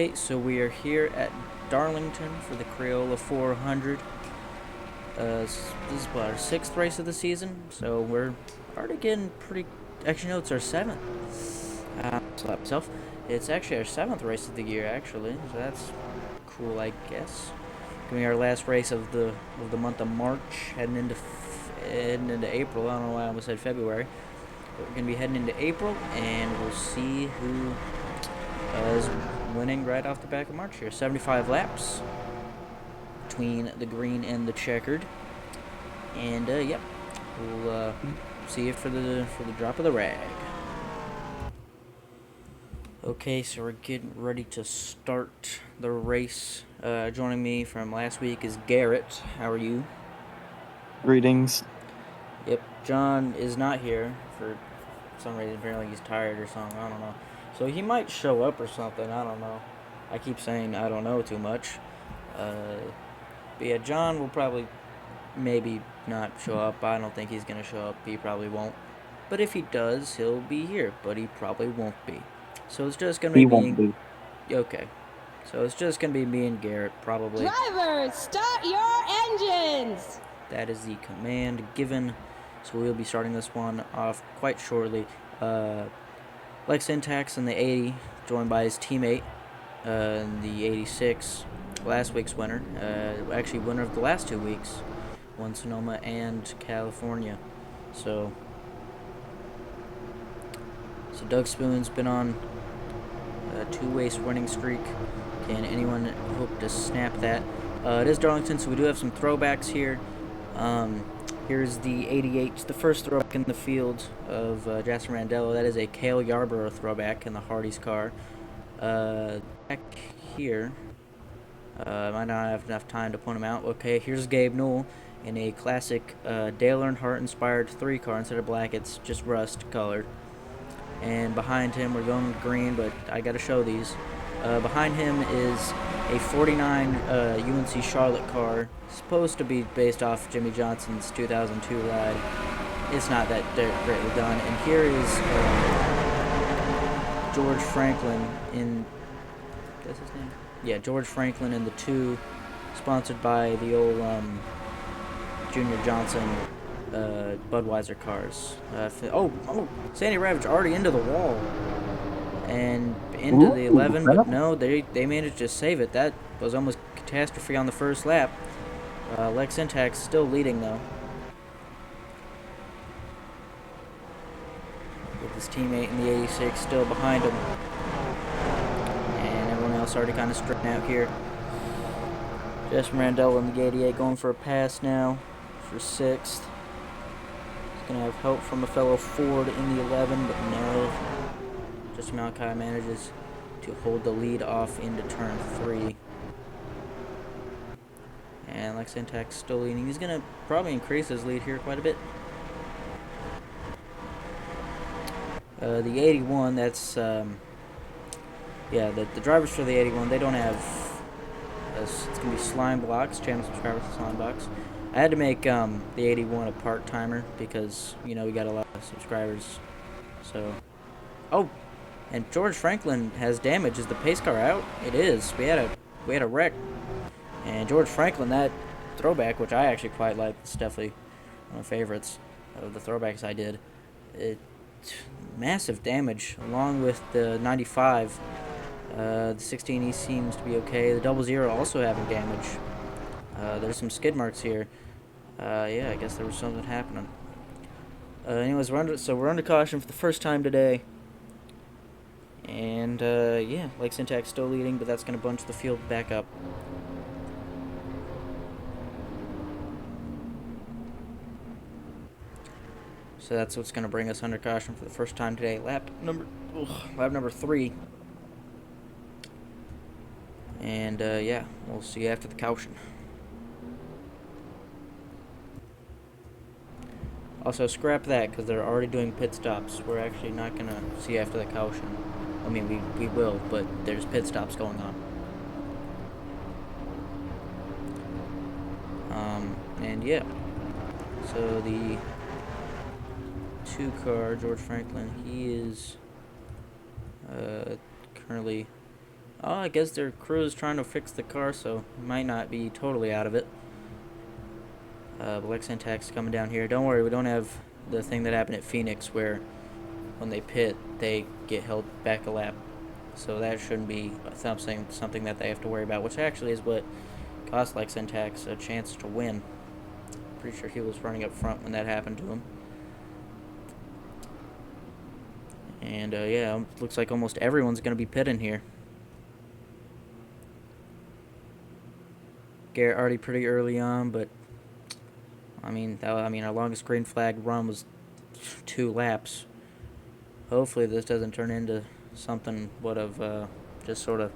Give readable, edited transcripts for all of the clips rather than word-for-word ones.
Okay, so we are here at Darlington for the Crayola 400. This is what, our 6th race of the season, so we're already getting pretty... Actually, no, it's our 7th. Slap myself. It's actually our 7th race of the year, actually, so that's cool, I guess. Gonna be our last race of the month of March, heading into April. I don't know why I almost said February. But we're gonna be heading into April, and we'll see who is winning right off the back of March here. 75 laps between the green and the checkered, and yep, we'll see you for the drop of the rag. Okay, so we're getting ready to start the race. Joining me from last week is Garrett. How are you? Greetings. Yep, John is not here for some reason. Apparently he's tired or something. I don't know. So he might show up or something. I don't know. I keep saying I don't know too much. But yeah, John will probably maybe not show up. I don't think he's going to show up. He probably won't. But if he does, he'll be here. But he probably won't be. So it's just going to be He me won't and... be. Okay. So it's just going to be me and Garrett, probably. Drivers, start your engines! That is the command given. So we'll be starting this one off quite shortly. Like Syntax in the 80, joined by his teammate in the 86, last week's winner. Actually, winner of the last 2 weeks, won Sonoma and California. So Doug Spoon's been on a 2-race winning streak. Can anyone hope to snap that? It is Darlington, so we do have some throwbacks here. Here's the 88, the first throwback in the field of Jasper Mandello. That is a Cale Yarborough throwback in the Hardy's car. Back here, I might not have enough time to point him out. Okay, here's Gabe Newell in a classic Dale Earnhardt-inspired 3 car. Instead of black, it's just rust colored. And behind him, we're going with green, but I got to show these. Behind him is a 49 UNC Charlotte car, supposed to be based off Jimmy Johnson's 2002 ride. It's not that greatly done. And here is George Franklin in... That's his name? Yeah, George Franklin in the 2, sponsored by the old Junior Johnson Budweiser cars. Sandy Ravage already into the wall. And into the 11, but no, they managed to save it. That was almost catastrophe on the first lap. Lex Syntax still leading, though, with his teammate in the 86 still behind him. And everyone else already kind of straightened out here. Jasper Mandello in the 88 going for a pass now for 6th. He's going to have help from a fellow Ford in the 11, but no. Just Malachi manages to hold the lead off into turn 3. And Lex Syntax still leading. He's going to probably increase his lead here quite a bit. The 81, that's... yeah, the drivers for the 81, they don't have... it's going to be Slime Blocks, channel subscribers to Slime Blocks. I had to make the 81 a part-timer because, you know, we got a lot of subscribers. So... Oh! And George Franklin has damage. Is the pace car out? It is. We had a wreck. And George Franklin, that throwback, which I actually quite like, it's definitely one of my favorites of the throwbacks I did. Massive damage, along with the 95. The 16E seems to be okay. The 00 also having damage. There's some skid marks here. Yeah, I guess there was something happening. Anyways, we're under caution for the first time today. And, yeah, Lake Syntax still leading, but that's going to bunch the field back up. So that's what's going to bring us under caution for the first time today. Lap number 3. And, yeah, we'll see you after the caution. Also, scrap that, because they're already doing pit stops. We're actually not going to see you after the caution. I mean, we will, but there's pit stops going on. And yeah, so the 2 car, George Franklin, he is currently Oh, I guess their crew is trying to fix the car, so might not be totally out of it. Black Syntax coming down here. Don't worry, we don't have the thing that happened at Phoenix where when they pit, they get held back a lap. So that shouldn't be something that they have to worry about, which actually is what cost Black Syntax a chance to win. Pretty sure he was running up front when that happened to him. And yeah, looks like almost everyone's going to be pitting here. Garrett already pretty early on, but I mean, our longest green flag run was 2 laps. Hopefully this doesn't turn into something just sort of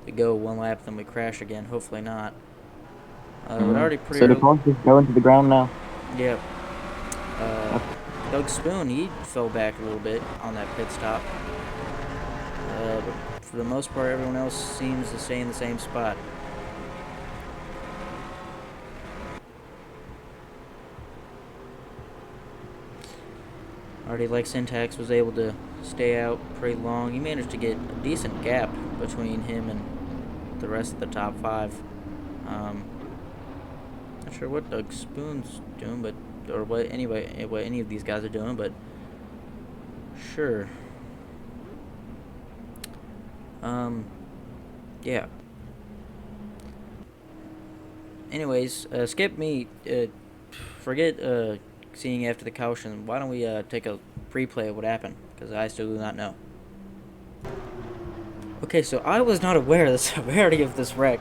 we go 1 lap then we crash again. Hopefully not. But already pretty So the early. cars just go into the ground now. Yep. Doug Spoon, he fell back a little bit on that pit stop. But for the most part, everyone else seems to stay in the same spot. Already like Syntax was able to stay out pretty long. He managed to get a decent gap between him and the rest of the top 5. Not sure what Doug Spoon's doing, or what any of these guys are doing, but sure. Yeah. Anyways, skip me. Forget seeing after the caution. Why don't we take a replay of what happened? Because I still do not know. Okay, so I was not aware of the severity of this wreck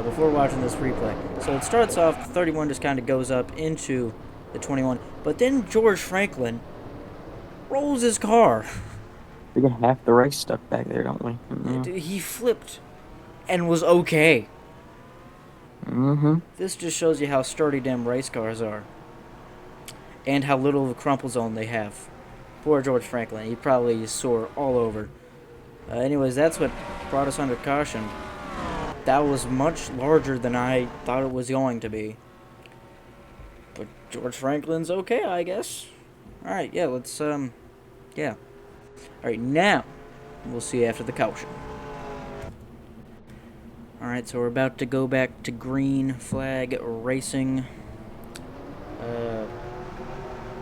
before watching this replay. So it starts off, the 31 just kind of goes up into the 21. But then George Franklin rolls his car. We get half the race stuck back there, don't we? Dude, he flipped and was okay. This just shows you how sturdy damn race cars are. And how little of a crumple zone they have. Poor George Franklin. He probably is sore all over. Anyways, that's what brought us under caution. That was much larger than I thought it was going to be. But George Franklin's okay, I guess. Alright, yeah, let's, yeah. Alright, now, we'll see after the caution. Alright, so we're about to go back to green flag racing.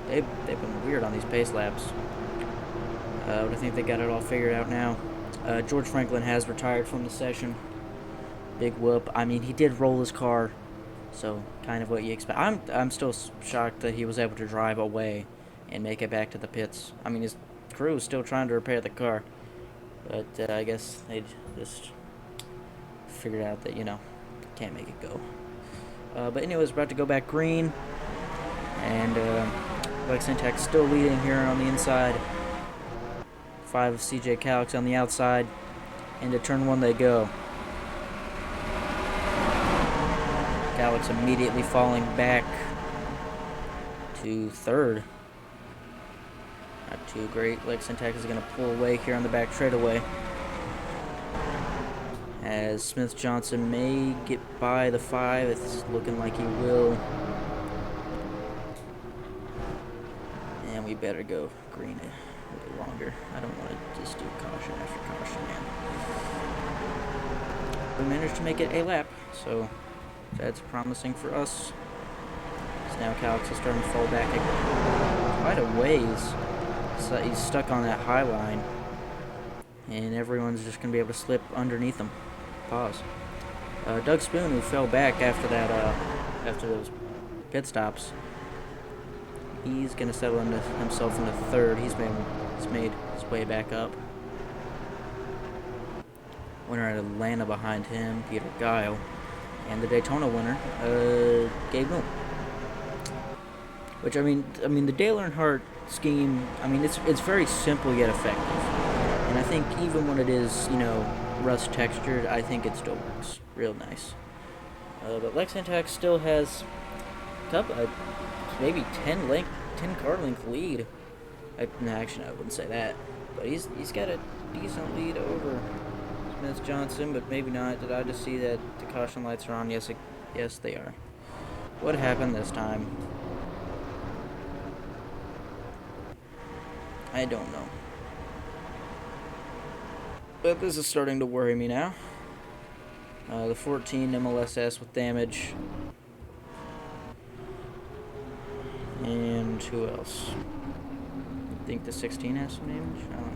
They've been weird on these pace laps. But I think they got it all figured out now. George Franklin has retired from the session. Big whoop. I mean, he did roll his car, so kind of what you expect. I'm still shocked that he was able to drive away and make it back to the pits. I mean, his crew is still trying to repair the car, but I guess they just figured out that, can't make it go. But anyways, we're about to go back green, and Black Syntax still leading here on the inside. 5 of CJ Calix on the outside. Into turn 1 they go. Calix immediately falling back to 3rd. Not too great. Black Syntax is going to pull away here on the back straightaway. As Smith Johnson may get by the 5. It's looking like he will. And we better go green a little longer. I don't want to just do caution after caution, man. We managed to make it a lap, so that's promising for us. So now Calix is starting to fall back quite a ways. So he's stuck on that high line, and everyone's just going to be able to slip underneath him. Pause. Doug Spoon, who fell back after that, after those pit stops, he's going to settle himself into 3rd. He's made his way back up. Winner at Atlanta behind him, Peter Guile. And the Daytona winner, Gabe Moon. Which, I mean, the Dale Earnhardt scheme, I mean, it's very simple yet effective. And I think even when it is, rust textured, I think it still works real nice. But Lex Syntax still has maybe 10 car length lead. No, actually, I wouldn't say that. But he's got a decent lead over Smith Johnson, but maybe not. Did I just see that the caution lights are on? Yes, they are. What happened this time? I don't know. But this is starting to worry me now. The 14 MLSS with damage. And who else? I think the 16 has some damage? I don't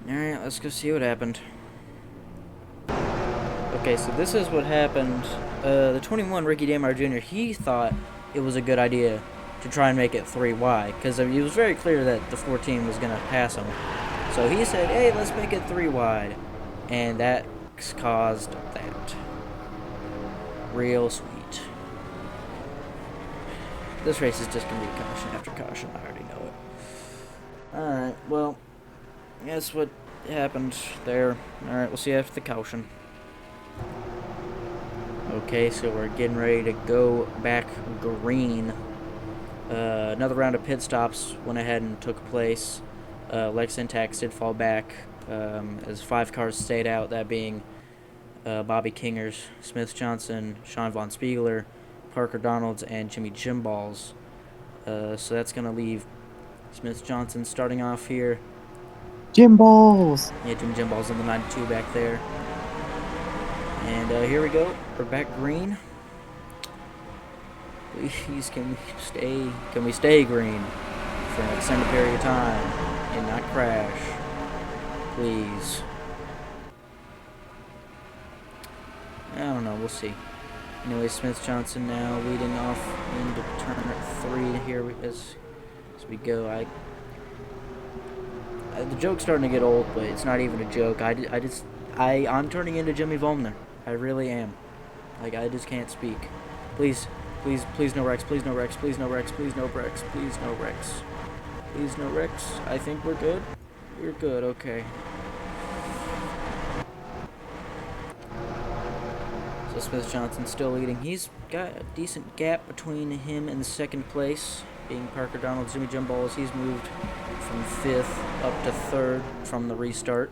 know. Alright, let's go see what happened. Okay, so this is what happened. The 21, Ricky Damar Jr., he thought it was a good idea to try and make it 3 wide, because it was very clear that the 14 was going to pass him. So he said, hey, let's make it 3 wide. And that caused that. Real sweet. This race is just going to be caution after caution. I already know it. Alright, well, that's what happened there. Alright, we'll see you after the caution. Okay, so we're getting ready to go back green. Another round of pit stops went ahead and took place. Lex Syntax did fall back as 5 cars stayed out, that being Bobby Kingers, Smith Johnson, Sean Von Spiegler, Parker Donalds, and Jimmy Jimballs. So that's going to leave Smith Johnson starting off here. Jim Balls! Yeah, Jimmy Jimballs in the 92 back there. And here we go. We're back green. Please, can we stay green for an extended period of time and not crash? Please. I don't know, we'll see. Anyway, Smith Johnson now leading off into turn 3 here as we go. The joke's starting to get old, but it's not even a joke. I'm turning into Jimmy Vollmer. I really am. Like, I just can't speak. Please, please no wrecks, please no wrecks, please no wrecks, please no wrecks, please no wrecks. Please no wrecks. I think we're good. We're good, okay. So Smith Johnson still leading. He's got a decent gap between him and the second place, being Parker Donald. Jimmy Jimballs, he's moved from 5th up to 3rd from the restart.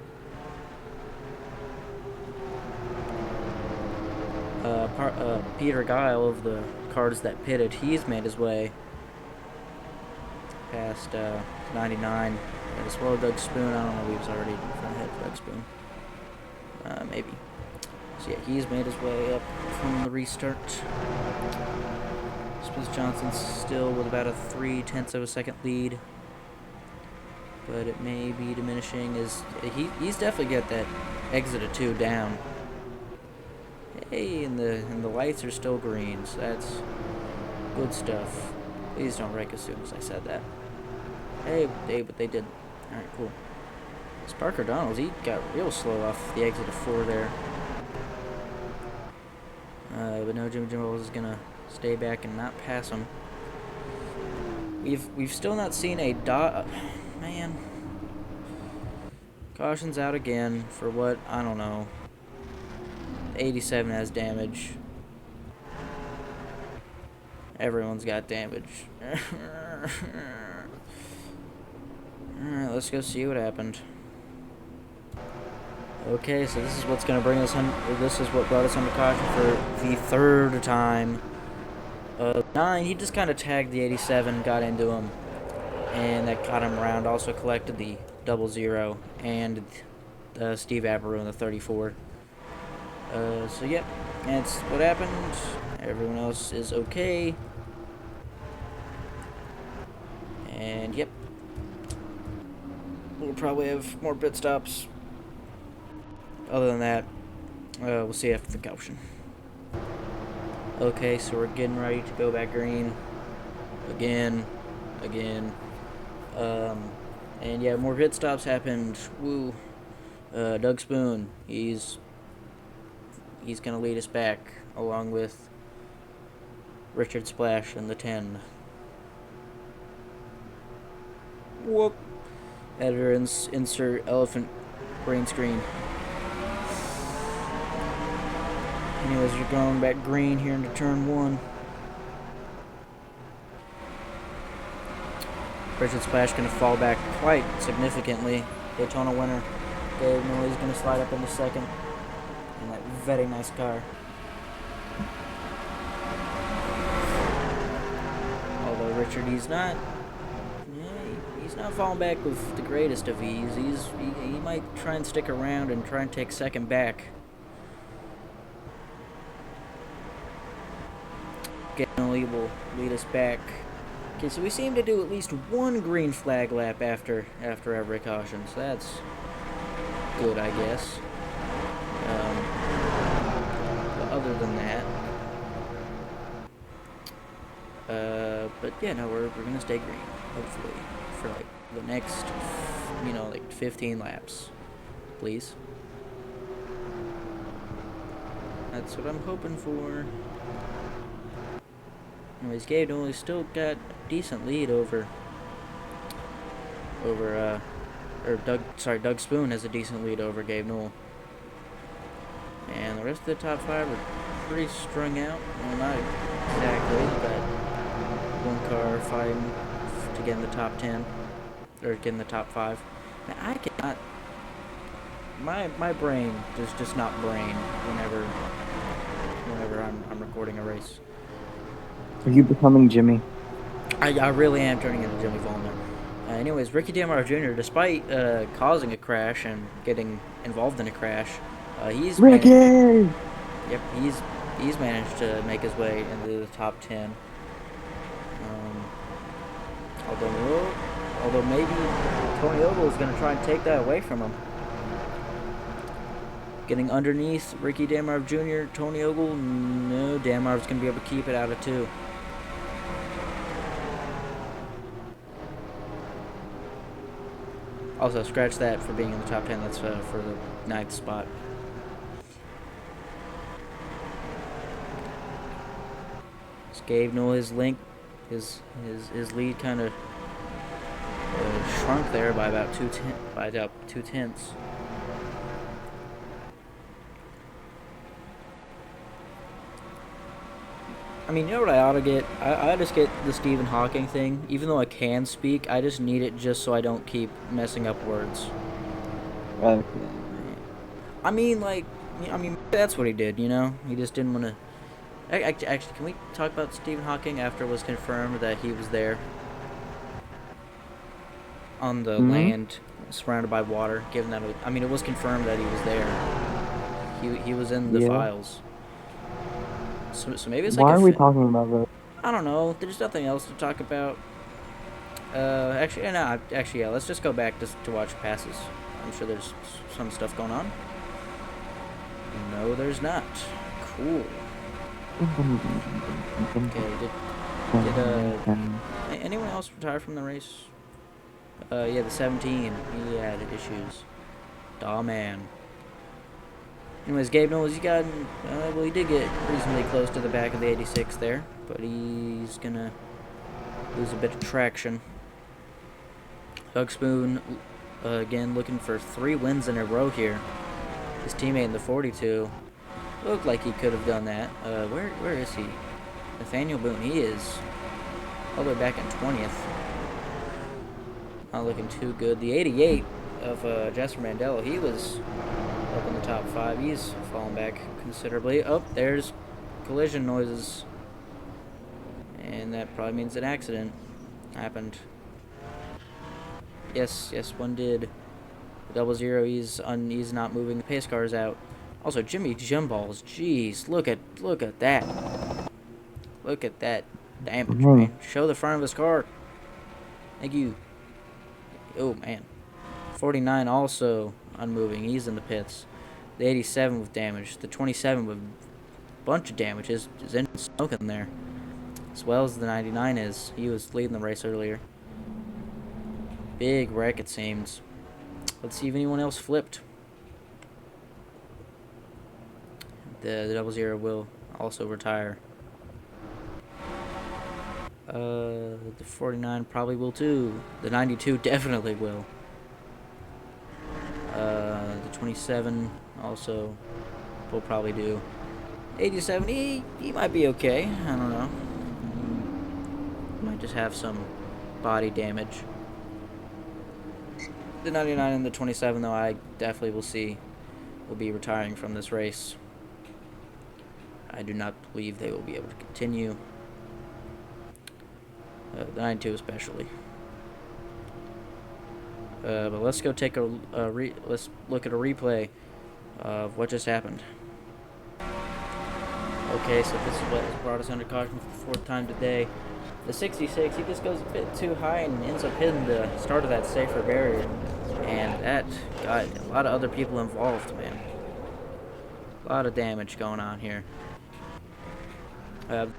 Peter Guile of the cars that pitted, he's made his way past 99, as well as Doug Spoon. I don't know if he was already ahead of Doug Spoon. Maybe. So yeah, he's made his way up from the restart. Smith Johnson's still with about a 0.3 of a second lead, but it may be diminishing as he's definitely got that exit of 2 down. Hey, and the lights are still green, so that's good stuff. Please don't wreck as soon as I said that. Hey, but they did. Alright, cool. This Parker Donalds, he got real slow off the exit of 4 there. But no, Jimmy Jimballs is gonna stay back and not pass him. We've still not seen a dot. Man, caution's out again for what? I don't know. 87 has damage. Everyone's got damage. Alright, let's go see what happened. Okay, so this is what's going to bring us on. This is what brought us under caution for the 3rd time. 9, he just kind of tagged the 87, got into him, and that caught him around. Also collected the 00 and Steve Aberroon in the 34. So yep, that's what happened. Everyone else is okay. And yep, we'll probably have more pit stops. Other than that, we'll see after the caution. Okay, so we're getting ready to go back green. Again. And yeah, more pit stops happened. Woo. Doug Spoon, he's going to lead us back, along with Richard Splash and the 10. Whoop. Editor, insert elephant green screen. Anyways, you're going back green here into turn 1. Richard Splash going to fall back quite significantly. Daytona winner. Dave Noy's going to slide up into 2nd. And that very nice car. natured. He's not falling back with the greatest of ease. He might try and stick around and try and take second back. Getting will lead us back. Okay, so we seem to do at least one green flag lap after every caution, so that's good, I guess. But other than that, but yeah, no, we're gonna stay green, hopefully, for like the next, like 15 laps, please. That's what I'm hoping for. Anyways, Gabe Newell's still got a decent lead over Doug Spoon has a decent lead over Gabe Newell. And the rest of the top 5 are pretty strung out. Well, not exactly, but one car fighting to get in the top 10, or get in the top 5. Now, I cannot, my brain does just not brain whenever I'm recording a race. Are you becoming Jimmy? I really am turning into Jimmy Vollmer. Anyways, Ricky Damar Jr., despite causing a crash and getting involved in a crash, he's Ricky! He's managed to make his way into the top 10. Although maybe Tony Ogle is going to try and take that away from him. Getting underneath Ricky Damar Jr., Tony Ogle, no, Damar's going to be able to keep it out of 2. Also, scratch that for being in the top 10. That's for the 9th spot. Gabe Newell, his lead kind of shrunk there by about 2 tenths. I mean, you know what I ought to get? I just get the Stephen Hawking thing. Even though I can speak, I just need it just so I don't keep messing up words. Okay. I mean, that's what he did, you know? He just didn't want to... Actually, can we talk about Stephen Hawking after it was confirmed that he was there? On the land, surrounded by water, given that... it was confirmed that he was there. He was in the files. So maybe it's like Why are we talking about that? I don't know. There's nothing else to talk about. Yeah. Let's just go back to watch passes. I'm sure there's some stuff going on. No, there's not. Cool. Okay. Did anyone else retire from the race? Yeah, the 17. He had issues. Aw, man. Anyways, Gabe Newell, he did get reasonably close to the back of the 86 there, but he's gonna lose a bit of traction. Doug Spoon, again, looking for 3 wins in a row here. His teammate in the 42 looked like he could have done that. Where is he? Nathaniel Boone, he is all the way back in 20th. Not looking too good. The 88 of Jasper Mandello, he was up in the top 5. He's fallen back considerably. Oh, there's collision noises. And that probably means an accident happened. Yes, one did. The 00, he's not moving the pace cars out. Also, Jimmy Jumballs, jeez, look at that. Look at that damage, man. Show the front of his car. Thank you. Oh, man. 49 also unmoving. He's in the pits. The 87 with damage. The 27 with a bunch of damage. His engine's smoking there. As well as the 99 is. He was leading the race earlier. Big wreck, it seems. Let's see if anyone else flipped. The 00 will also retire. The 49 probably will too. The 92 definitely will. The 27 also will probably do. 87, he might be okay. I don't know. Might just have some body damage. The 99 and the 27, though, I definitely will be retiring from this race. I do not believe they will be able to continue. The 92 especially. But let's go take let's look at a replay of what just happened. Okay, so this is what has brought us under caution for the 4th time today. The 66, he just goes a bit too high and ends up hitting the start of that safer barrier. And that got a lot of other people involved, man. A lot of damage going on here.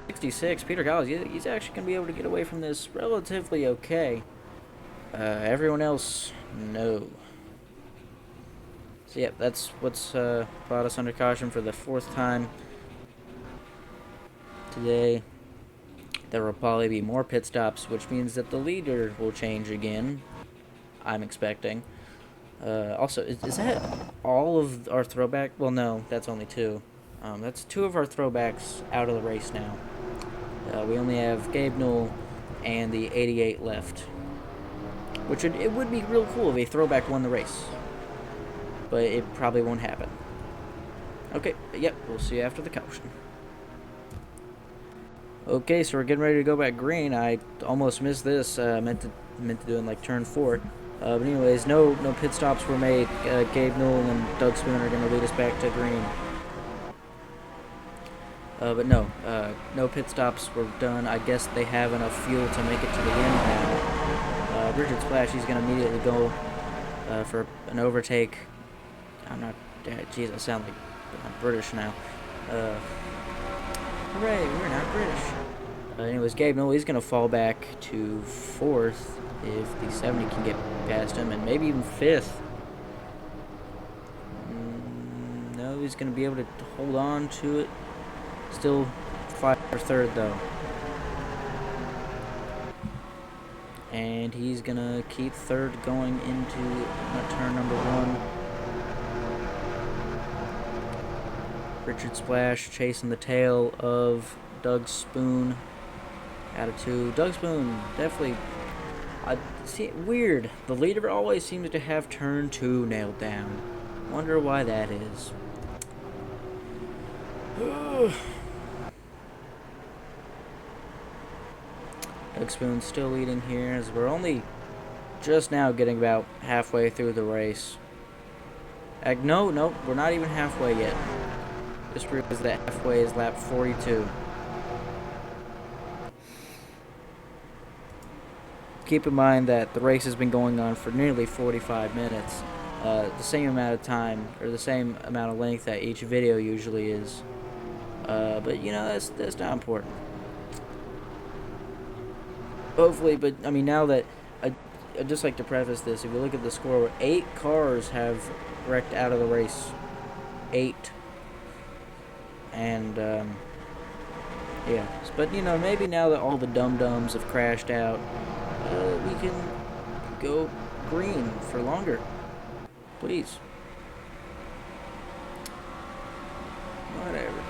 66, Peter Gallis, he's actually going to be able to get away from this relatively okay. Everyone else, no. So, yep, that's what's brought us under caution for the 4th time today. There will probably be more pit stops, which means that the leader will change again, I'm expecting. Also, is that all of our throwback? Well, no, that's only 2. That's 2 of our throwbacks out of the race now. We only have Gabe Newell and the 88 left. Which it would be real cool if a throwback won the race. But it probably won't happen. Okay, yep, we'll see you after the caution. Okay, so we're getting ready to go back green. I almost missed this. Meant to do in like turn 4. But anyways, no pit stops were made. Gabe Newell and Doug Spoon are going to lead us back to green. But no pit stops were done. I guess they have enough fuel to make it to the end now. Richard Splash, he's going to immediately go for an overtake. I'm not... Jeez, I sound like I'm British now. Hooray, we're not British. Anyways, Gabe Newell, he's going to fall back to 4th if the 70 can get past him, and maybe even 5th. No, he's going to be able to hold on to it. Still 5 or 3rd, though. And he's going to keep 3rd going into turn number 1. Richard Splash chasing the tail of Doug Spoon. Out of 2. Doug Spoon, definitely... see, weird. The leader always seems to have turn 2 nailed down. Wonder why that is. Doug Spoon's still leading here, as we're only just now getting about halfway through the race. No, we're not even halfway yet. This proves that halfway is lap 42. Keep in mind that the race has been going on for nearly 45 minutes. The same amount of time, or the same amount of length that each video usually is. But, you know, that's not important. Hopefully, but, I mean, now that... I'd just like to preface this. If you look at the score, 8 cars have wrecked out of the race. 8. And, yeah. But, you know, maybe now that all the dum-dums have crashed out, we can go green for longer. Please. Whatever.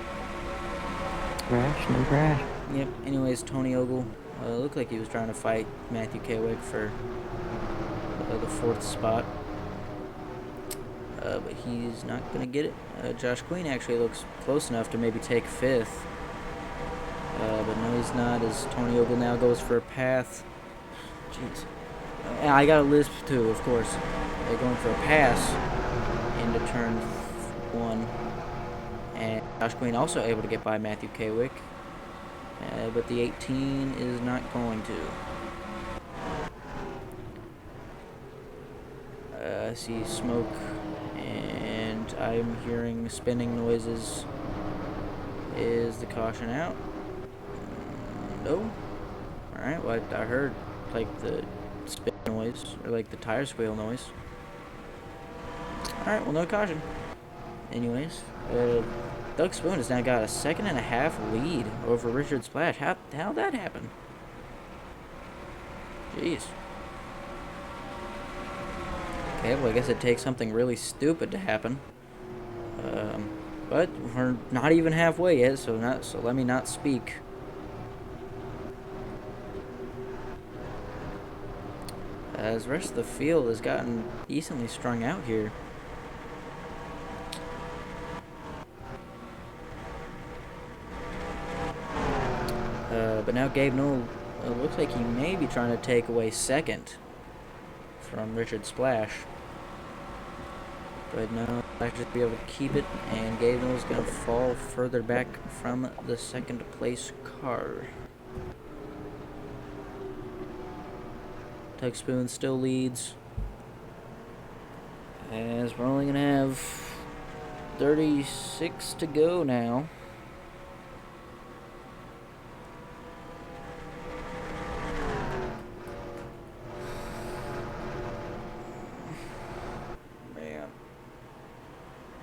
Crash, no crash. Yep. Anyways, Tony Ogle looked like he was trying to fight Matthew Kwick for the 4th spot. But he's not going to get it. Josh Queen actually looks close enough to maybe take 5th. But no, he's not, as Tony Ogle now goes for a path. Jeez. I got a lisp too, of course. They're going for a pass into turn 1. And Josh Queen also able to get by Matthew Kwick. But the 18 is not going to. I see smoke, and I'm hearing spinning noises. Is the caution out? No. Alright, well, I heard like the spin noise, or like the tire squeal noise. Alright, well, no caution. Anyways, Doug Spoon has now got a 2.5 lead over Richard Splash. How'd that happen? Jeez. Okay, well, I guess it takes something really stupid to happen. But we're not even halfway yet, so let me not speak. As the rest of the field has gotten decently strung out here. But now Gabe Newell it looks like he may be trying to take away second from Richard Splash. But no, I should be able to keep it, and Gabe Newell's going to fall further back from the second place car. Doug Spoon still leads, as we're only going to have 36 to go now.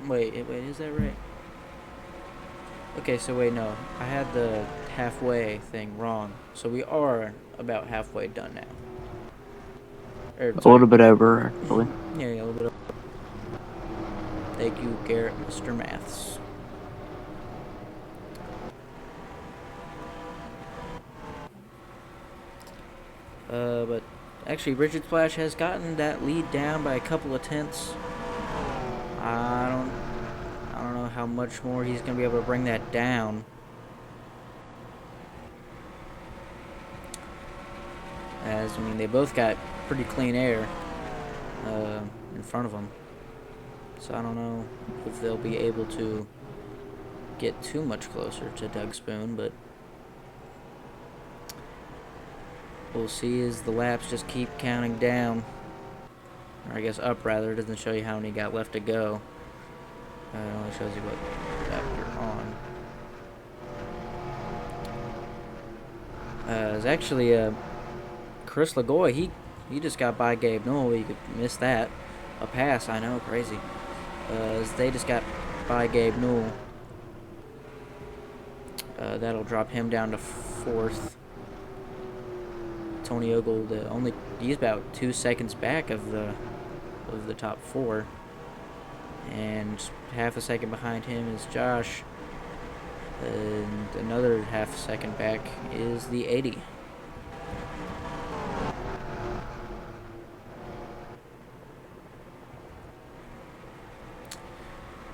Wait, is that right? Okay, so wait, no. I had the halfway thing wrong. So we are about halfway done now. A little bit over, actually. Yeah, a little bit over. Thank you, Garrett, Mr. Maths. But actually, Richard Splash has gotten that lead down by a couple of tenths. I don't know how much more he's going to be able to bring that down. As, I mean, they both got pretty clean air in front of them. So I don't know if they'll be able to get too much closer to Doug Spoon, but we'll see as the laps just keep counting down. Or I guess up, rather. It doesn't show you how many got left to go. It only shows you what lap you're on. It's actually Chris LaGouch. He just got by Gabe Newell. You could miss that. A pass, I know, crazy. As they just got by Gabe Newell. That'll drop him down to 4th. Tony Ogle, he's about 2 seconds back of the top 4, and half a second behind him is Josh, and another half a second back is the 80.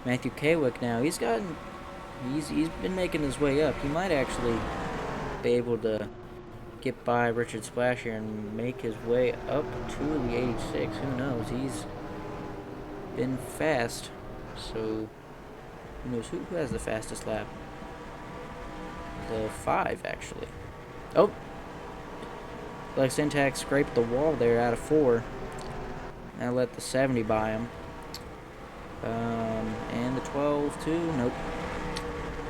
Matthew Kaywick now, he's been making his way up. He might actually be able to get by Richard Splash here and make his way up to the 86. Who knows? He's been fast. So, who knows? Who has the fastest lap? The 5, actually. Oh! Like Syntax scraped the wall there out of 4. Now let the 70 by him. And the 12 too? Nope.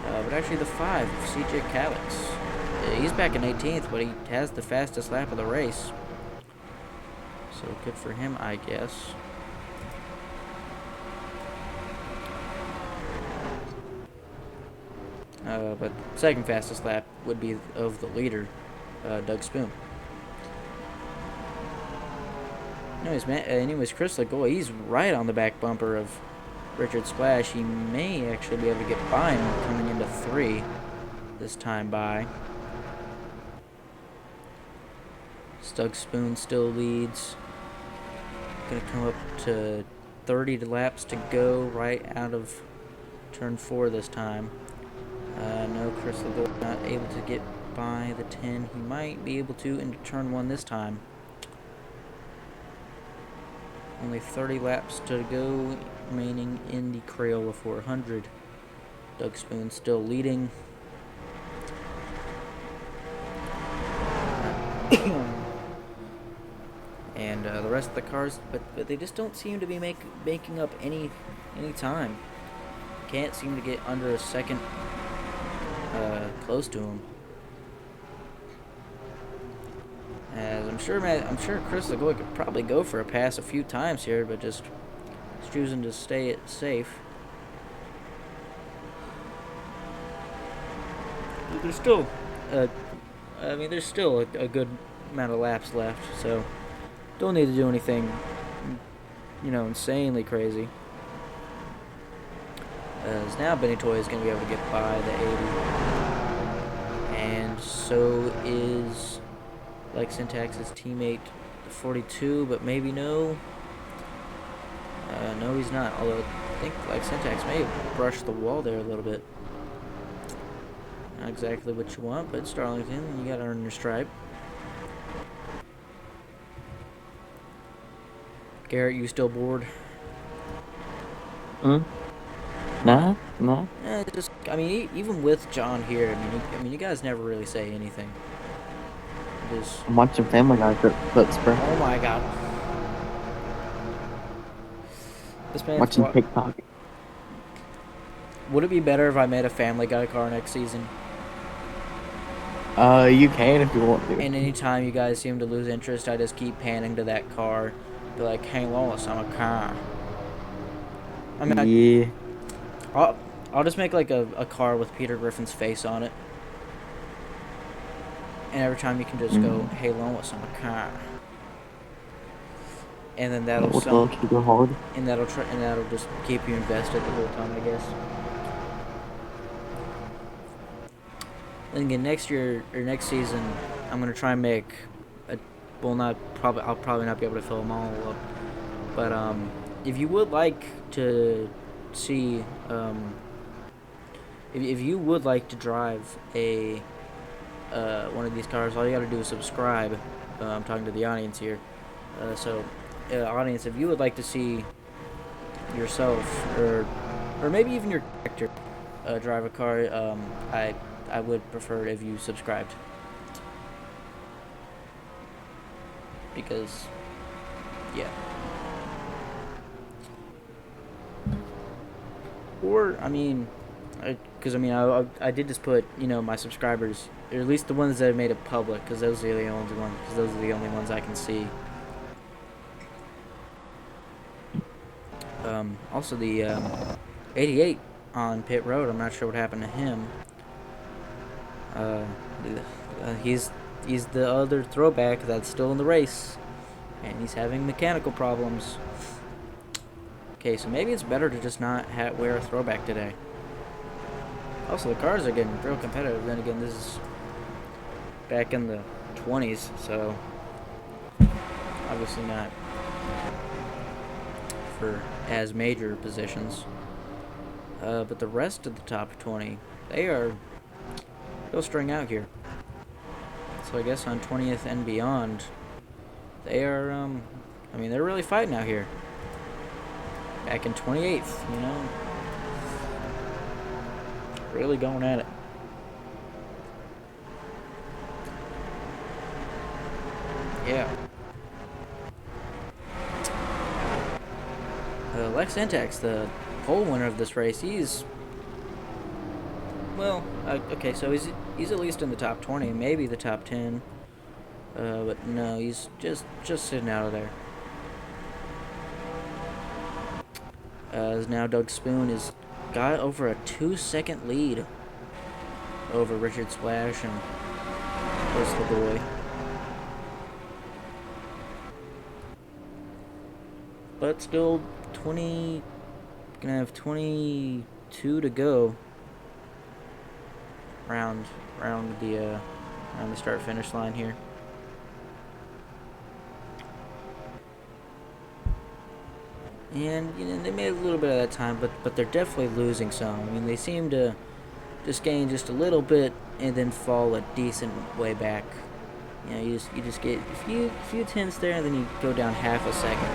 But actually the 5, CJ Calix. He's back in 18th, but he has the fastest lap of the race. So good for him, I guess. But second fastest lap would be of the leader, Doug Spoon. Anyways, Chris LaGouch, he's right on the back bumper of Richard Splash. He may actually be able to get by him coming into 3 this time by. Doug Spoon still leads. Gonna come up to 30 laps to go right out of turn 4 this time. No, Chris LaGouch not able to get by the 10. He might be able to into turn 1 this time. Only 30 laps to go remaining in the Crayola 400. Doug Spoon still leading. And the rest of the cars, but they just don't seem to be making up any time. Can't seem to get under a second close to him. As I'm sure Chris LaGouch could probably go for a pass a few times here, but just choosing to stay it safe. But there's still, there's still a good amount of laps left, so don't need to do anything, insanely crazy. As now Benny Toy is going to be able to get by the 80, and so is like Syntax's teammate, the 42, but maybe no. No, he's not. Although I think like Syntax may have brushed the wall there a little bit. Not exactly what you want, but it's Darlington, you got to earn your stripe. Garrett, you still bored? Hmm? Nah, nah. Just, I mean, even with John here, I mean, you guys never really say anything. Just, I'm watching Family Guy clips, bro. oh my god. This man's Watching TikTok. Would it be better if I made a Family Guy car next season? You can if you want to. And anytime you guys seem to lose interest, I just keep panning to that car. Be like, hey Lois, I'm a car. I mean, Yeah. I'll just make like a car with Peter Griffin's face on it. And every time you can just go, hey Lois, I'm a car. And then that'll Go hard. and that'll just keep you invested the whole time, I guess. Then again, next year or next season, I'm gonna try and make I'll probably not be able to fill them all up. But if you would like to see, if you would like to drive a one of these cars, all you gotta do is subscribe. I'm talking to the audience here. Audience, if you would like to see yourself or maybe even your character drive a car, I would prefer if you subscribed, because yeah. Or I mean, because I did just put, you know, my subscribers, or at least the ones that have made it public, because those are the only ones I can see. Also the 88 on pit road, I'm not sure what happened to him. He's the other throwback that's still in the race, and he's having mechanical problems. Okay, so maybe it's better to just not wear a throwback today. Also, the cars are getting real competitive. Then again, this is back in the 20s, so obviously not for as major positions. But the rest of the top 20, they'll string out here. So I guess on 20th and beyond, they are, I mean, they're really fighting out here. Back in 28th, you know, really going at it. Yeah. Lex Intex, the pole winner of this race, okay, so he's at least in the top 20, maybe the top 10, but no, he's just sitting out of there. As now Doug Spoon has got over a 2-second lead over Richard Splash and Chris LaGouch. But still, gonna have 22 to go around the start finish line here. And, you know, they made a little bit of that time, but they're definitely losing some. I mean, they seem to just gain just a little bit and then fall a decent way back. You know, you just get a few tenths there, and then you go down half a second.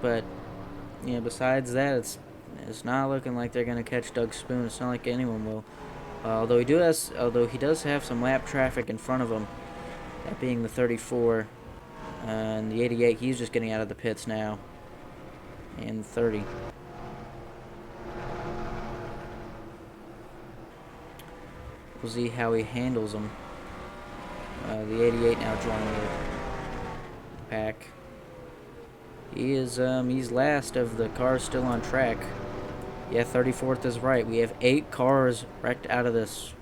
But, you know, besides that, it's not looking like they're gonna catch Doug Spoon. It's not like anyone will. Although he does have some lap traffic in front of him. That being the 34, and the 88, he's just getting out of the pits now, and 30. We'll see how he handles them. The 88 now joining the pack. He's last of the cars still on track. Yeah, 34th is right. We have 8 cars wrecked out of this.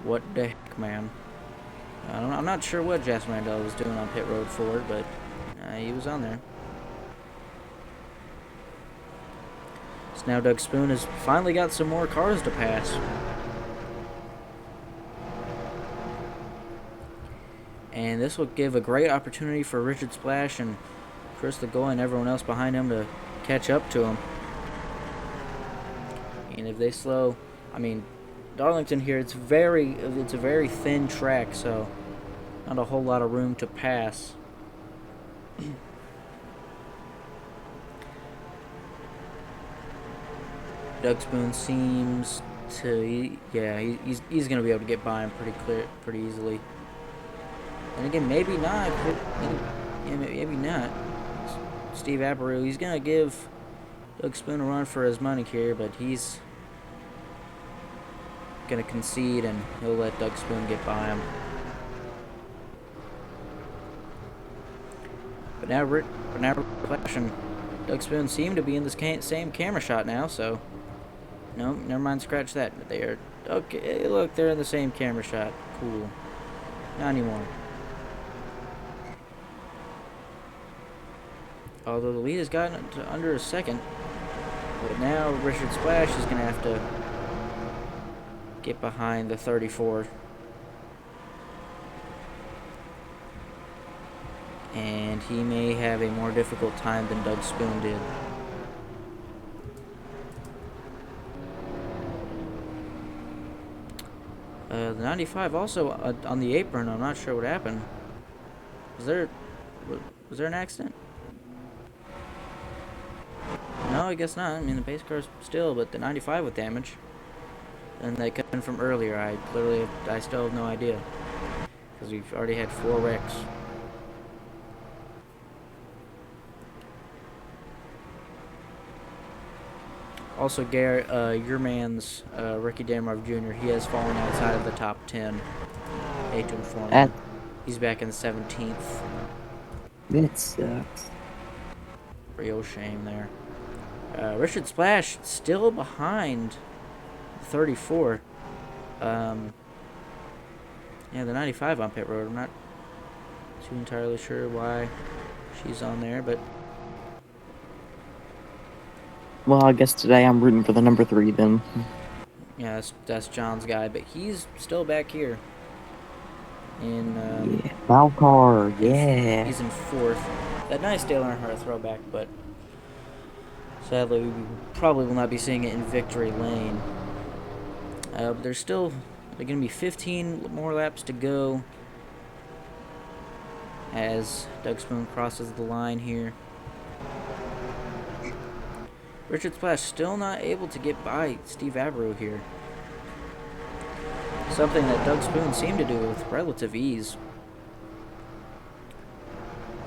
What the heck, man? I'm not sure what Jasper Mandel was doing on pit road for, but he was on there. So now Doug Spoon has finally got some more cars to pass. And this will give a great opportunity for Richard Splash and Chris LaGouch and everyone else behind him to catch up to him. And if they slow, I mean, Darlington here, it's a very thin track, so not a whole lot of room to pass. Doug Spoon seems to, yeah, he's gonna be able to get by him pretty easily. And again, maybe not. Yeah, maybe not. Steve Aberou, he's gonna give Doug Spoon a run for his money here, but he's gonna concede and he'll let Doug Spoon get by him. But now reflection, Doug Spoon seemed to be in this same camera shot now, so no, never mind, scratch that. They are okay. Look, they're in the same camera shot. Cool. Not anymore. Although the lead has gotten to under a second, but now Richard Splash is going to have to get behind the 34. And he may have a more difficult time than Doug Spoon did. The 95 also on the apron. I'm not sure what happened. Was there an accident? No, I guess not. I mean, the base car's still, but the 95 with damage. And they cut in from earlier. I still have no idea, because we've already had 4 wrecks. Also, Garrett, your man's Ricky Damarov Jr., he has fallen outside of the top 10. Hate to inform you. He's back in the 17th. That sucks. Real shame there. Richard Splash still behind 34. Yeah, the 95 on pit road. I'm not too entirely sure why she's on there, but... Well, I guess today I'm rooting for the number 3 then. Yeah, that's John's guy, but he's still back here. In yeah, Valcar, yeah. He's in 4th. That nice Dale Earnhardt throwback, but sadly we probably will not be seeing it in victory lane. But there's still going to be 15 more laps to go as Doug Spoon crosses the line here. Richard Splash still not able to get by Steve Aberou here. Something that Doug Spoon seemed to do with relative ease.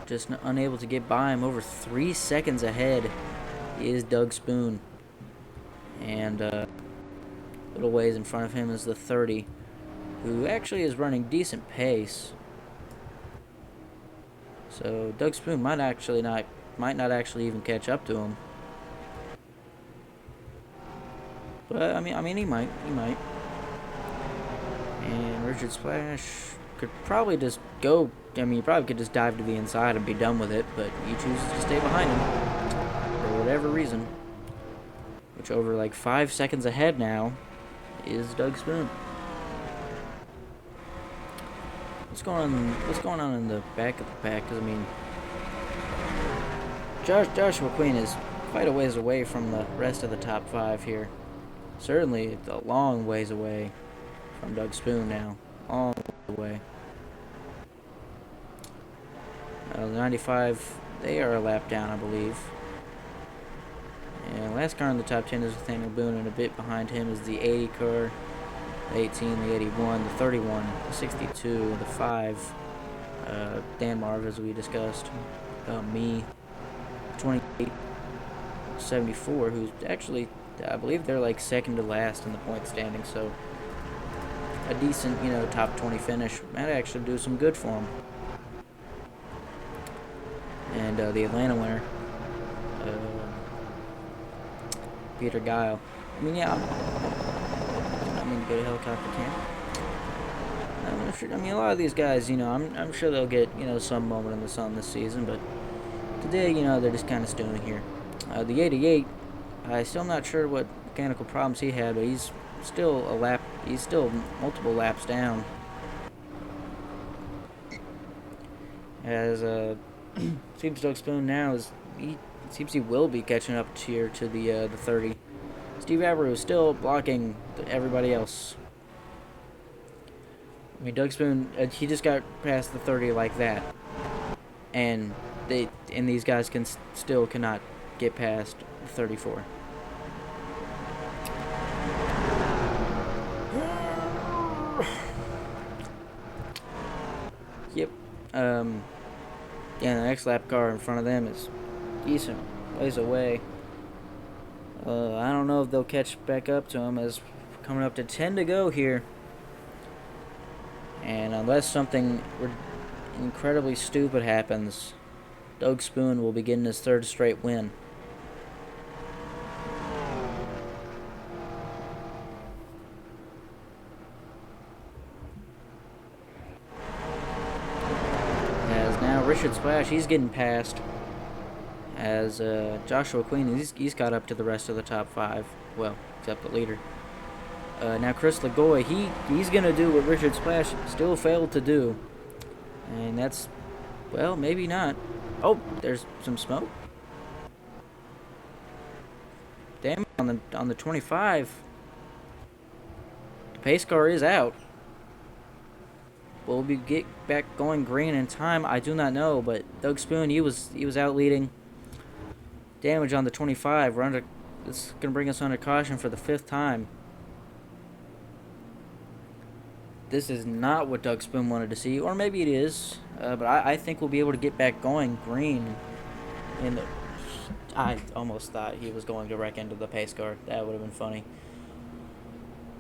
Just unable to get by him. Over 3 seconds ahead is Doug Spoon. And a little ways in front of him is the 30, who actually is running decent pace. So Doug Spoon might not actually even catch up to him. But I mean, he might. And Richard Splash could probably just go. I mean, he probably could just dive to the inside and be done with it. But he chooses to stay behind him for whatever reason. Which over like 5 seconds ahead now is Doug Spoon. What's going on in the back of the pack? Because I mean, Joshua Queen is quite a ways away from the rest of the top 5 here. Certainly a long ways away from Doug Spoon now. All the way. The 95, they are a lap down, I believe. And last car in the top 10 is Nathaniel Boone, and a bit behind him is the 80 car, the 18, the 81, the 31, the 62, the 5, Dan Marv, as we discussed, me, 28, 74, who's actually, I believe they're like second to last in the point standing, so a decent, top 20 finish might actually do some good for them. And the Atlanta winner, Peter Guile. I mean, yeah, I mean, go to helicopter camp. A lot of these guys, I'm sure they'll get, some moment in the sun this season, but today, they're just kind of stewing here. The 88, I'm still not sure what mechanical problems he had, but he's still multiple laps down. As seems Doug Spoon now seems he will be catching up here to the 30. Steve Abreu is still blocking everybody else. I mean, Doug Spoon, he just got past the 30 like that, and these guys still cannot get past 34. Yep. Yeah, the next lap car in front of them is decent ways away. I don't know if they'll catch back up to him, as coming up to 10 to go here. And unless something incredibly stupid happens, Doug Spoon will be getting his 3rd straight win. As now Richard Splash, he's getting passed. As Joshua Queen, he's caught up to the rest of the top 5. Well, except the leader. Now Chris LaGouch, he's going to do what Richard Splash still failed to do. And that's, well, maybe not. Oh, there's some smoke. Damn, on the 25. The pace car is out. Will we get back going green in time? I do not know, but Doug Spoon, he was out leading. Damage on the 25. This is going to bring us under caution for the 5th time. This is not what Doug Spoon wanted to see, or maybe it is, but I think we'll be able to get back going green. I almost thought he was going to wreck into the pace car. That would have been funny.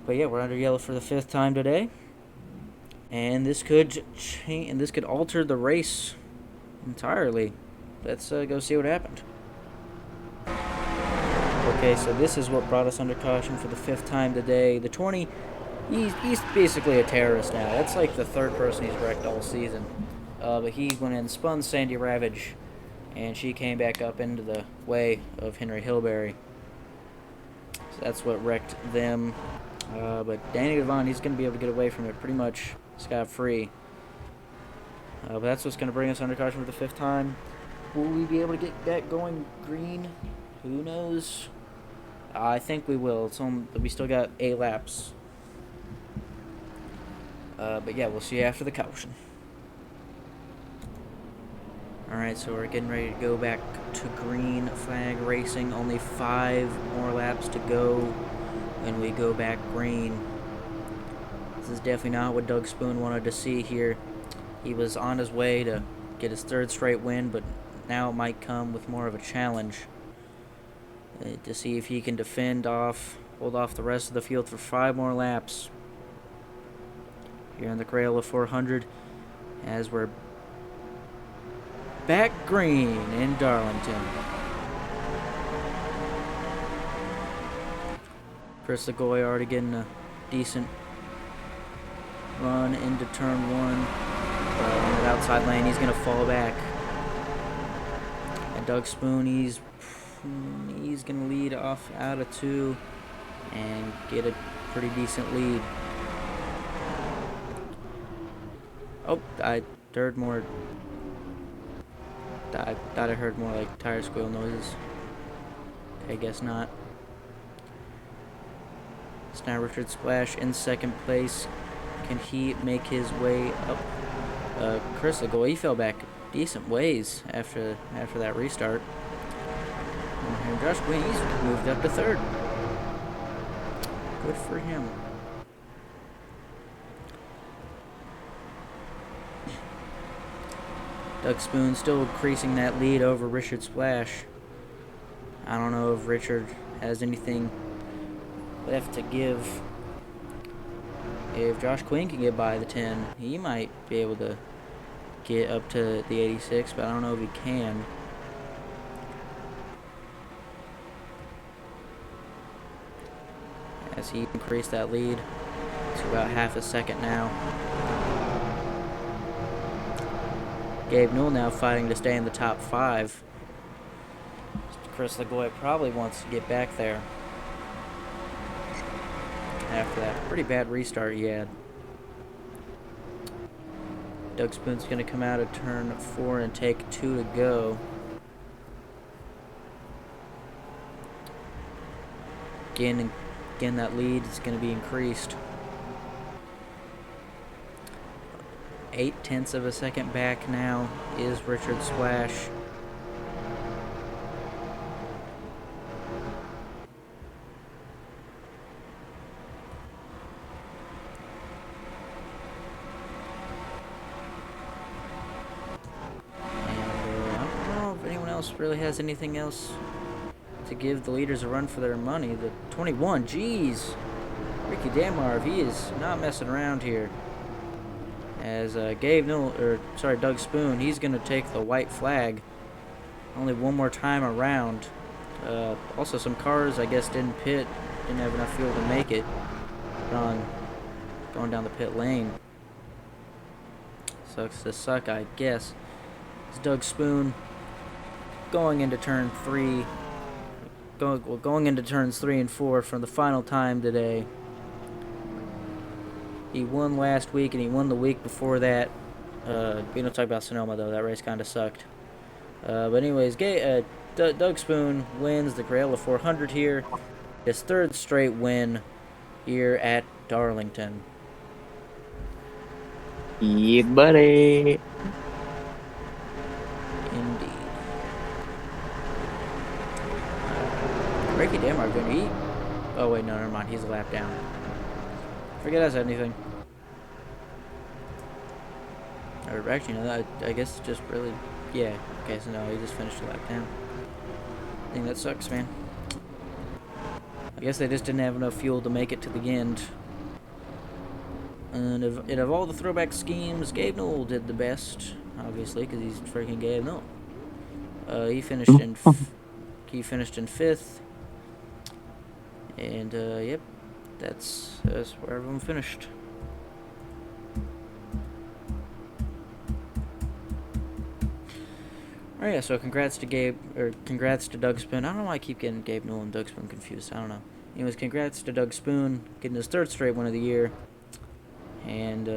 But yeah, we're under yellow for the 5th time today, and this could change, and this could alter the race entirely. Let's go see what happened. Okay, so this is what brought us under caution for the 5th time today. The 20. He's basically a terrorist now. That's like the 3rd person he's wrecked all season. But he went in and spun Sandy Ravage, and she came back up into the way of Henry Hillberry. So that's what wrecked them. But Danny Devon, he's going to be able to get away from it pretty much scot-free. But that's what's going to bring us under caution for the 5th time. Will we be able to get back going green? Who knows? I think we will. We still got 8 laps. But yeah, we'll see you after the caution. Alright, so we're getting ready to go back to green flag racing. Only 5 more laps to go when we go back green. This is definitely not what Doug Spoon wanted to see here. He was on his way to get his 3rd straight win, but now it might come with more of a challenge to see if he can hold off the rest of the field for 5 more laps here in the Crayola 400, as we're back green in Darlington. Chris LaGouch already getting a decent run into turn 1. On that outside lane, he's going to fall back. And Doug Spoon, he's going to lead off out of 2 and get a pretty decent lead. Oh, I heard more. I thought I heard more like tire squeal noises. I guess not. It's now Richard Splash in 2nd place. Can he make his way up? Chris LaGouch, he fell back decent ways after that restart. And Josh Queen, he's moved up to 3rd. Good for him. Doug Spoon still increasing that lead over Richard Splash. I don't know if Richard has anything left to give. If Josh Quinn can get by the 10, he might be able to get up to the 86, but I don't know if he can. As he increased that lead to about half a second now. Gabe Newell now fighting to stay in the top 5. Chris LaGouch probably wants to get back there after that pretty bad restart he had. Doug Spoon's going to come out of turn 4 and take 2 to go. again, that lead is going to be increased. 0.8 of a second back now is Richard Splash. Really has anything else to give the leaders a run for their money. The 21, jeez, Ricky Damar, he is not messing around here. As Doug Spoon, he's gonna take the white flag. Only one more time around. Also, some cars I guess didn't have enough fuel to make it on going down the pit lane. Sucks to suck, I guess. It's Doug Spoon. Going into turn 3, going into turns 3 and 4 for the final time today. He won last week and he won the week before that. We don't talk about Sonoma though. That race kind of sucked. But anyways, Doug Spoon wins the Crayola 400 here. His 3rd straight win here at Darlington. Yeah, buddy. Indeed. Ricky Damar gonna eat? Oh wait, no, never mind. He's a lap down. Forget I said anything. Or actually, no, I guess just really, yeah. Okay, so no, he just finished a lap down. I think that sucks, man. I guess they just didn't have enough fuel to make it to the end. And of all the throwback schemes, Gabe Newell did the best, obviously, because he's freaking Gabe Newell. He finished in 5th. And, yep, that's where everyone finished. Alright, yeah, so congrats to Doug Spoon. I don't know why I keep getting Gabe Newell and Doug Spoon confused. I don't know. Anyways, congrats to Doug Spoon, getting his 3rd straight win of the year. And,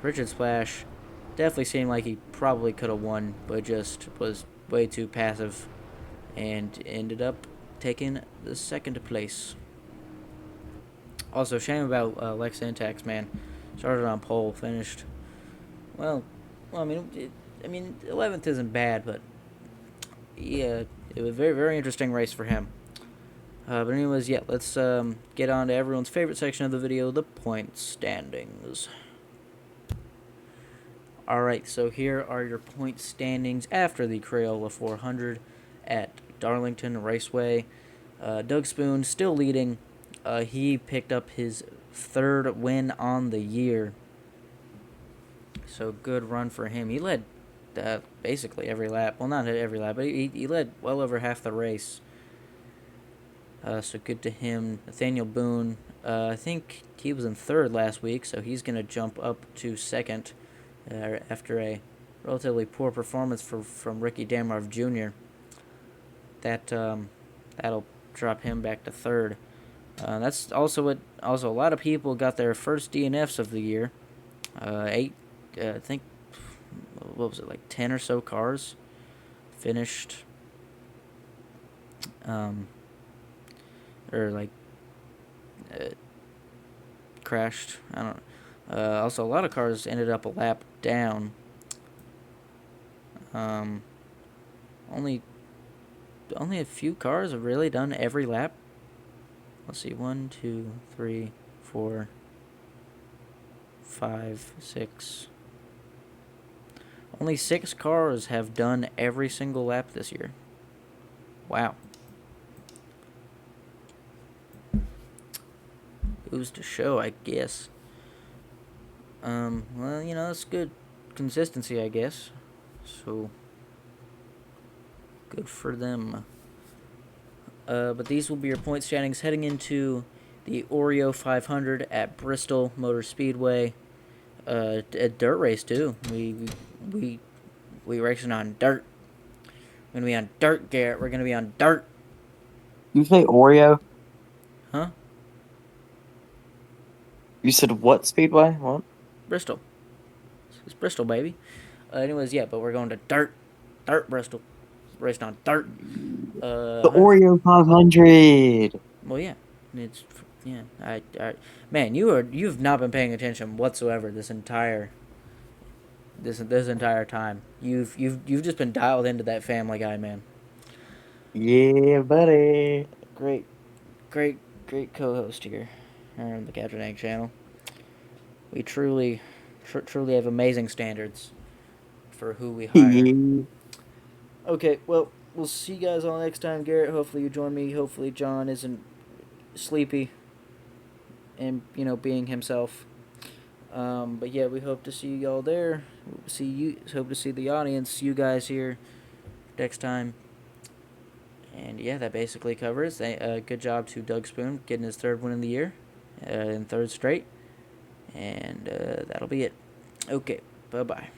Richard Splash definitely seemed like he probably could have won, but just was way too passive and ended up taking the 2nd place. Also, shame about Lex Syntax, man. Started on pole, finished. Well, I mean, 11th isn't bad, but yeah, it was a very, very interesting race for him. But anyways, yeah, let's get on to everyone's favorite section of the video, the point standings. Alright, so here are your point standings after the Crayola 400 at Darlington Raceway. Doug Spoon still leading. He picked up his 3rd win on the year. So good run for him. He led basically every lap. Well, not every lap, but he led well over half the race. So good to him. Nathaniel Boone, I think he was in 3rd last week, so he's going to jump up to 2nd after a relatively poor performance from Ricky Damarv Jr. That'll drop him back to 3rd. That's also a lot of people got their first DNFs of the year. 8, I think, what was it, like 10 or so cars finished, crashed. I don't know. Also, a lot of cars ended up a lap down. Only a few cars have really done every lap. Let's see, 1, 2, 3, 4, 5, 6. Only 6 cars have done every single lap this year. Wow. Goes to show, I guess. Well, that's good consistency, I guess. So, good for them. But these will be your point standings heading into the Oreo 500 at Bristol Motor Speedway. A dirt race too. We racing on dirt. We're gonna be on dirt, Garrett. We're gonna be on dirt. You say Oreo? Huh? You said what speedway? What? Bristol. It's Bristol, baby. Anyways, yeah, but we're going to dirt. Dirt, Bristol. Racing on dirt. The Oreo 500. Well, yeah. It's yeah. Man, you've not been paying attention whatsoever this entire time. You've just been dialed into that Family Guy, man. Yeah, buddy. Great, great co-host here on the Captain Egg channel. We truly have amazing standards for who we hire. Yeah. Okay, well, we'll see you guys all next time, Garrett. Hopefully you join me. Hopefully John isn't sleepy and, being himself. But yeah, we hope to see y'all there. Hope to see the audience, you guys here next time. And yeah, that basically covers. Good job to Doug Spoon getting his third win of the year, in third straight. And that'll be it. Okay, bye bye.